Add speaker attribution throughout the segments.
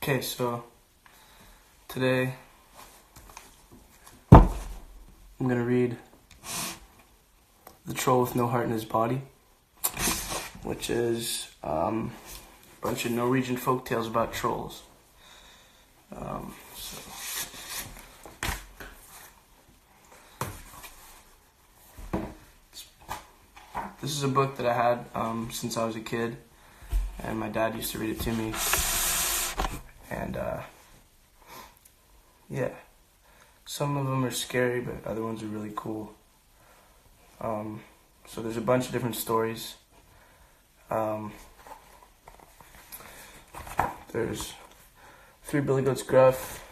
Speaker 1: Okay, so today I'm going to read The Troll with No Heart in His Body, which is a bunch of Norwegian folk tales about trolls. This is a book that I had since I was a kid, and my dad used to read it to me. And yeah, some of them are scary, but other ones are really cool. So there's a bunch of different stories. There's Three Billy Goats Gruff,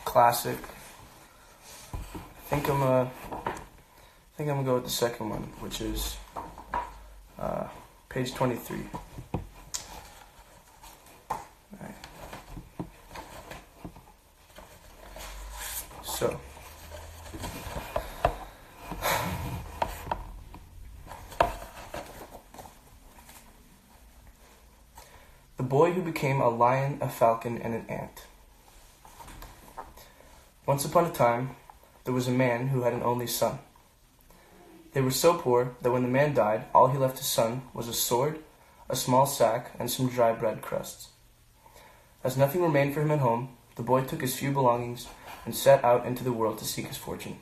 Speaker 1: classic. I think I'm gonna go with the second one, which is page 23. So, the boy who became a lion, a falcon, and an ant. Once upon a time, there was a man who had an only son. They were so poor that when the man died, all he left his son was a sword, a small sack, and some dry bread crusts. As nothing remained for him at home, the boy took his few belongings and set out into the world to seek his fortune.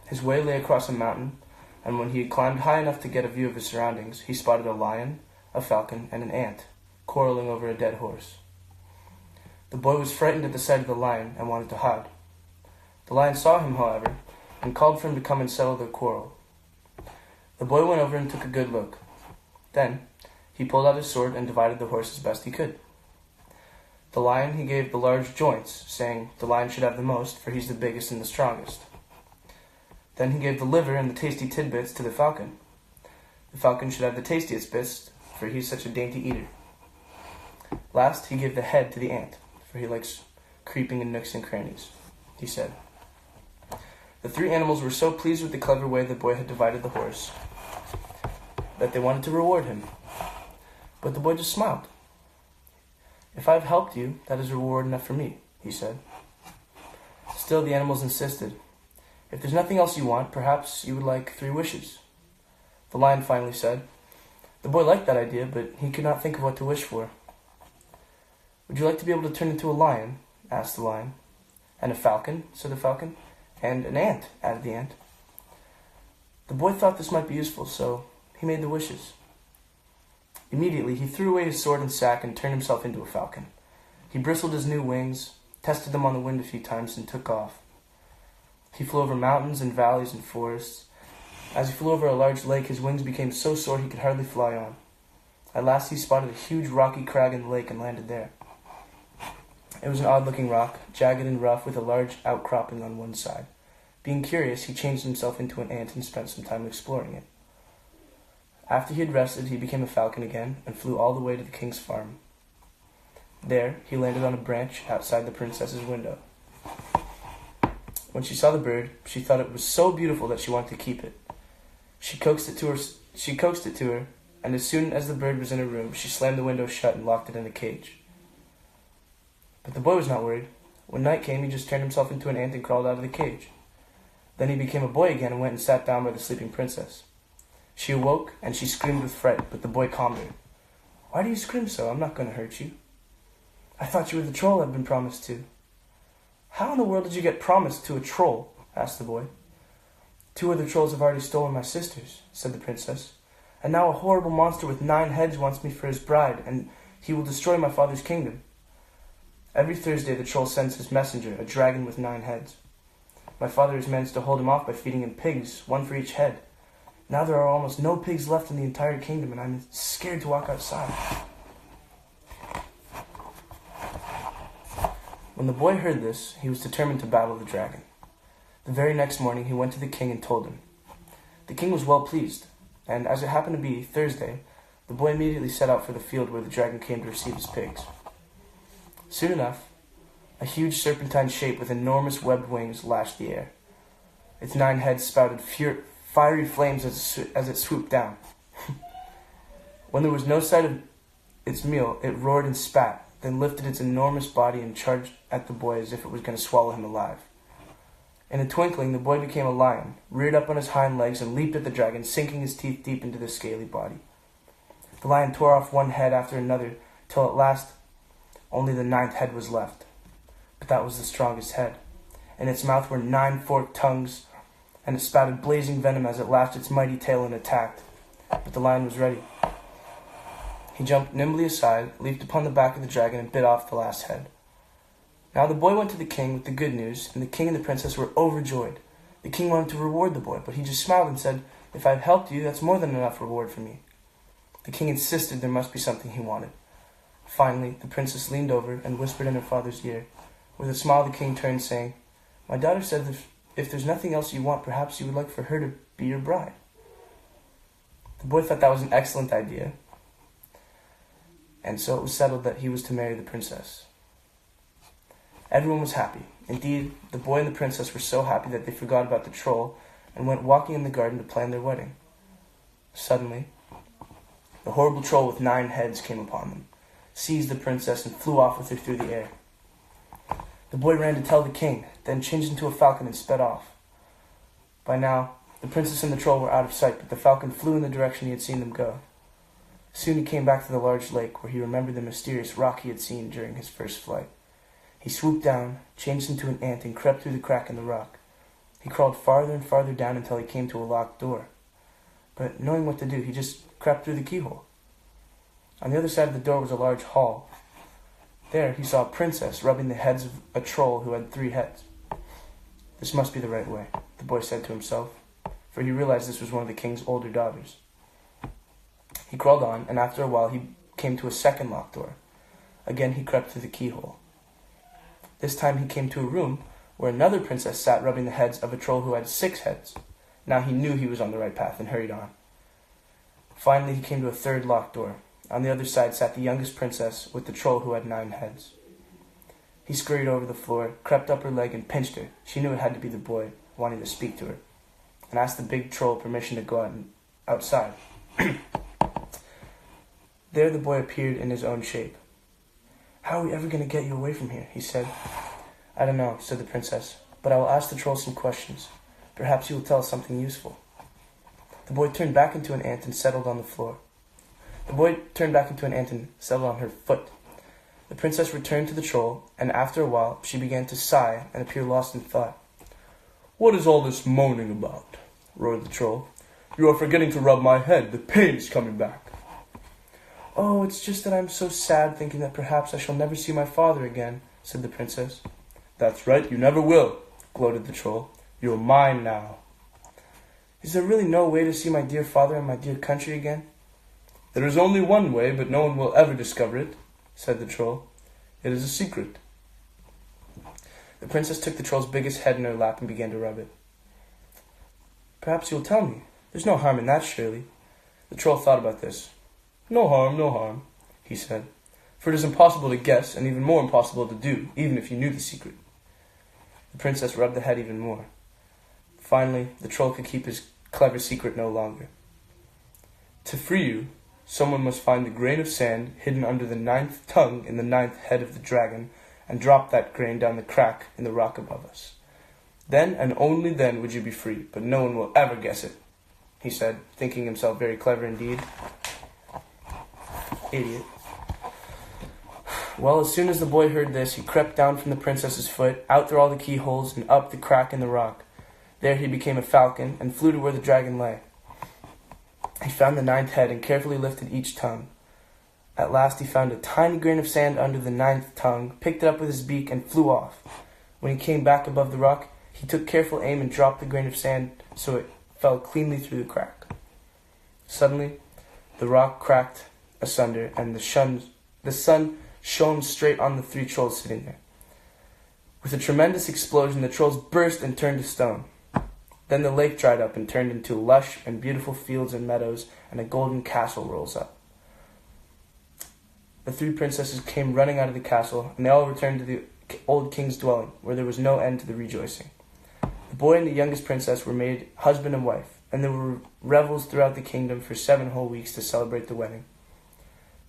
Speaker 1: His way lay across a mountain, and when he had climbed high enough to get a view of his surroundings, he spotted a lion, a falcon, and an ant, quarreling over a dead horse. The boy was frightened at the sight of the lion and wanted to hide. The lion saw him, however, and called for him to come and settle their quarrel. The boy went over and took a good look. Then he pulled out his sword and divided the horse as best he could. The lion he gave the large joints, saying the lion should have the most, for he's the biggest and the strongest. Then he gave the liver and the tasty tidbits to the falcon. The falcon should have the tastiest bits, for he's such a dainty eater. Last he gave the head to the ant, for he likes creeping in nooks and crannies, he said. The three animals were so pleased with the clever way the boy had divided the horse that they wanted to reward him. But the boy just smiled. "If I've helped you, that is reward enough for me," he said. Still the animals insisted. "If there's nothing else you want, perhaps you would like 3 wishes. The lion finally said. The boy liked that idea, but he could not think of what to wish for. "Would you like to be able to turn into a lion?" asked the lion. "And a falcon?" said the falcon. "And an ant," added the ant. The boy thought this might be useful, so he made the wishes. Immediately he threw away his sword and sack and turned himself into a falcon. He bristled his new wings, tested them on the wind a few times, and took off. He flew over mountains and valleys and forests. As he flew over a large lake, his wings became so sore he could hardly fly on. At last he spotted a huge rocky crag in the lake and landed there. It was an odd-looking rock, jagged and rough, with a large outcropping on one side. Being curious, he changed himself into an ant and spent some time exploring it. After he had rested, he became a falcon again and flew all the way to the king's farm. There, he landed on a branch outside the princess's window. When she saw the bird, she thought it was so beautiful that she wanted to keep it. She coaxed it to her, and as soon as the bird was in her room, she slammed the window shut and locked it in a cage. But the boy was not worried. When night came, he just turned himself into an ant and crawled out of the cage. Then he became a boy again and went and sat down by the sleeping princess. She awoke, and she screamed with fright, but the boy calmed her. "Why do you scream so? I'm not going to hurt you." "I thought you were the troll I'd been promised to." "How in the world did you get promised to a troll?" asked the boy. "2 other trolls have already stolen my sisters," said the princess. "And now a horrible monster with 9 heads wants me for his bride, and he will destroy my father's kingdom. Every Thursday the troll sends his messenger, a dragon with 9 heads. My father has managed to hold him off by feeding him pigs, 1 for each head. Now there are almost no pigs left in the entire kingdom, and I'm scared to walk outside." When the boy heard this, he was determined to battle the dragon. The very next morning he went to the king and told him. The king was well pleased, and as it happened to be Thursday, the boy immediately set out for the field where the dragon came to receive his pigs. Soon enough, a huge serpentine shape with enormous webbed wings lashed the air. Its 9 heads spouted fiery flames as it swooped down. When there was no sight of its meal, it roared and spat, then lifted its enormous body and charged at the boy as if it was going to swallow him alive. In a twinkling, the boy became a lion, reared up on his hind legs, and leaped at the dragon, sinking his teeth deep into the scaly body. The lion tore off one head after another, till at last only the 9th head was left. But that was the strongest head. In its mouth were 9 forked tongues, and it spouted blazing venom as it lashed its mighty tail and attacked. But the lion was ready. He jumped nimbly aside, leaped upon the back of the dragon, and bit off the last head. Now the boy went to the king with the good news, and the king and the princess were overjoyed. The king wanted to reward the boy, but he just smiled and said, "If I've helped you, that's more than enough reward for me." The king insisted there must be something he wanted. Finally, the princess leaned over and whispered in her father's ear. With a smile, the king turned, saying, "My daughter said that if there's nothing else you want, perhaps you would like for her to be your bride." The boy thought that was an excellent idea, and so it was settled that he was to marry the princess. Everyone was happy. Indeed, the boy and the princess were so happy that they forgot about the troll and went walking in the garden to plan their wedding. Suddenly, the horrible troll with 9 heads came upon them, seized the princess, and flew off with her through the air. The boy ran to tell the king, then changed into a falcon and sped off. By now, the princess and the troll were out of sight, but the falcon flew in the direction he had seen them go. Soon he came back to the large lake, where he remembered the mysterious rock he had seen during his first flight. He swooped down, changed into an ant, and crept through the crack in the rock. He crawled farther and farther down until he came to a locked door. But knowing what to do, he just crept through the keyhole. On the other side of the door was a large hall. There he saw a princess rubbing the heads of a troll who had 3 heads. This must be the right way, the boy said to himself, for he realized this was one of the king's older daughters. He crawled on, and after a while he came to a second locked door. Again he crept through the keyhole. This time he came to a room where another princess sat rubbing the heads of a troll who had 6 heads. Now he knew he was on the right path and hurried on. Finally he came to a third locked door. On the other side sat the youngest princess with the troll who had 9 heads. He scurried over the floor, crept up her leg, and pinched her. She knew it had to be the boy, wanting to speak to her, and asked the big troll permission to go outside. There the boy appeared in his own shape. "How are we ever going to get you away from here?" he said. "I don't know," said the princess, "but I will ask the troll some questions. Perhaps he will tell us something useful." The boy turned back into an ant and settled on the floor. The boy turned back into an ant and settled on her foot. The princess returned to the troll, and after a while she began to sigh and appear lost in thought. "What is all this moaning about?" roared the troll. "You are forgetting to rub my head. The pain is coming back." "Oh, it's just that I'm so sad, thinking that perhaps I shall never see my father again," said the princess. "That's right, you never will," gloated the troll. "You're mine now." "Is there really no way to see my dear father and my dear country again?" "There is only one way, but no one will ever discover it," said the troll. "It is a secret." The princess took the troll's biggest head in her lap and began to rub it. "Perhaps you'll tell me. There's no harm in that, surely." The troll thought about this. No harm," he said, "for it is impossible to guess, and even more impossible to do, even if you knew the secret." The princess rubbed the head even more. Finally, the troll could keep his clever secret no longer. "To free you, someone must find the grain of sand hidden under the 9th tongue in the 9th head of the dragon, and drop that grain down the crack in the rock above us. Then and only then would you be free, but no one will ever guess it," he said, thinking himself very clever indeed. Idiot. Well, as soon as the boy heard this, he crept down from the princess's foot, out through all the keyholes, and up the crack in the rock. There he became a falcon, and flew to where the dragon lay. He found the 9th head, and carefully lifted each tongue. At last he found a tiny grain of sand under the 9th tongue, picked it up with his beak, and flew off. When he came back above the rock, he took careful aim and dropped the grain of sand so it fell cleanly through the crack. Suddenly, the rock cracked asunder, and the sun shone straight on the 3 trolls sitting there. With a tremendous explosion, the trolls burst and turned to stone. Then the lake dried up and turned into lush and beautiful fields and meadows, and a golden castle rose up. The 3 princesses came running out of the castle, and they all returned to the old king's dwelling, where there was no end to the rejoicing. The boy and the youngest princess were made husband and wife, and there were revels throughout the kingdom for 7 whole weeks to celebrate the wedding.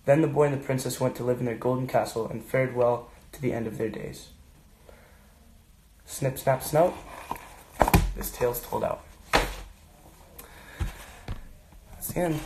Speaker 1: Then the boy and the princess went to live in their golden castle and fared well to the end of their days. Snip, snap, snout. This tale's told out. That's the end.